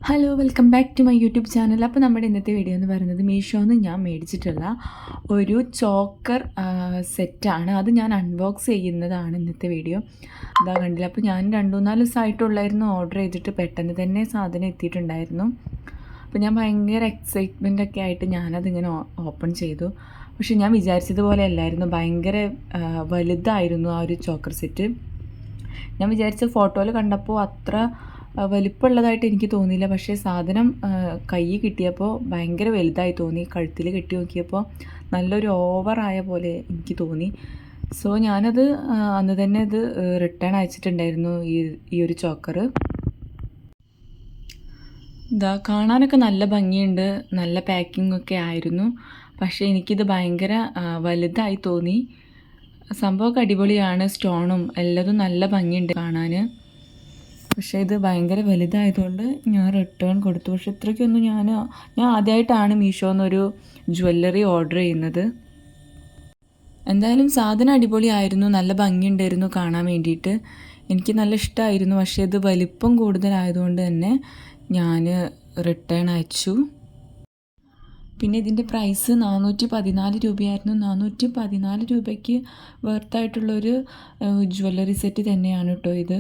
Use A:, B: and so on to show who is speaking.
A: Hello welcome back to my YouTube channel. അപ്പോൾ നമ്മുടെ ഇന്നത്തെ വീഡിയോ എന്ന് പറയുന്നത് മീഷോന്ന് ഞാൻ മേടിച്ചിട്ടുള്ള ഒരു ചോക്കർ സെറ്റാണ്. അത് ഞാൻ അൺബോക്സ് ചെയ്യുന്നതാണ് ഇന്നത്തെ വീഡിയോ. ഇതാ കണ്ടില്ല. അപ്പോൾ ഞാൻ 2-4 ദിവസമായിട്ടുള്ളായിരുന്നു ഓർഡർ ചെയ്തിട്ട്, പെട്ടെന്ന് തന്നെ സാധനം എത്തിയിട്ടുണ്ടായിരുന്നു. അപ്പോൾ ഞാൻ ഭയങ്കര എക്സൈറ്റ്മെൻ്റ് ഒക്കെ ആയിട്ട് ഞാനതിങ്ങനെ ഓപ്പൺ ചെയ്തു. പക്ഷെ ഞാൻ വിചാരിച്ചതുപോലെ അല്ലായിരുന്നു, ഭയങ്കര വലുതായിരുന്നു ആ ഒരു ചോക്കർ സെറ്റ്. ഞാൻ വിചാരിച്ച ഫോട്ടോയിൽ കണ്ടപ്പോൾ അത്ര വലിപ്പമുള്ളതായിട്ട് എനിക്ക് തോന്നിയില്ല. പക്ഷേ സാധനം കൈ കിട്ടിയപ്പോൾ ഭയങ്കര വലുതായി തോന്നി. കഴുത്തിൽ കെട്ടി നോക്കിയപ്പോൾ നല്ലൊരു ഓവറായ പോലെ എനിക്ക് തോന്നി. സോ ഞാനത് അന്ന് തന്നെ ഇത് റിട്ടേൺ അയച്ചിട്ടുണ്ടായിരുന്നു, ഈ ഒരു ചോക്കർ. ഇതാ കാണാനൊക്കെ നല്ല ഭംഗിയുണ്ട്, നല്ല പാക്കിംഗ് ഒക്കെ ആയിരുന്നു. പക്ഷേ എനിക്കിത് ഭയങ്കര വലുതായി തോന്നി. സംഭവമൊക്കെ അടിപൊളിയാണ്, സ്റ്റോണും എല്ലാതും നല്ല ഭംഗിയുണ്ട് കാണാൻ. പക്ഷേ ഇത് ഭയങ്കര വലുതായതുകൊണ്ട് ഞാൻ റിട്ടേൺ കൊടുത്തു. പക്ഷേ ഇത്രയ്ക്കൊന്നും ഞാൻ ആദ്യമായിട്ടാണ് മീഷോന്നൊരു ജ്വല്ലറി ഓർഡർ ചെയ്യുന്നത്. എന്തായാലും സാധനം അടിപൊളിയായിരുന്നു, നല്ല ഭംഗിയുണ്ടായിരുന്നു കാണാൻ വേണ്ടിയിട്ട്. എനിക്ക് നല്ല ഇഷ്ടമായിരുന്നു. പക്ഷേ ഇത് വലിപ്പം കൂടുതലായതുകൊണ്ട് തന്നെ ഞാൻ റിട്ടേൺ അയച്ചു. പിന്നെ ഇതിൻ്റെ പ്രൈസ് 414 രൂപയായിരുന്നു. 414 രൂപയ്ക്ക് വർത്തായിട്ടുള്ളൊരു ജ്വല്ലറി സെറ്റ് തന്നെയാണ് കേട്ടോ ഇത്.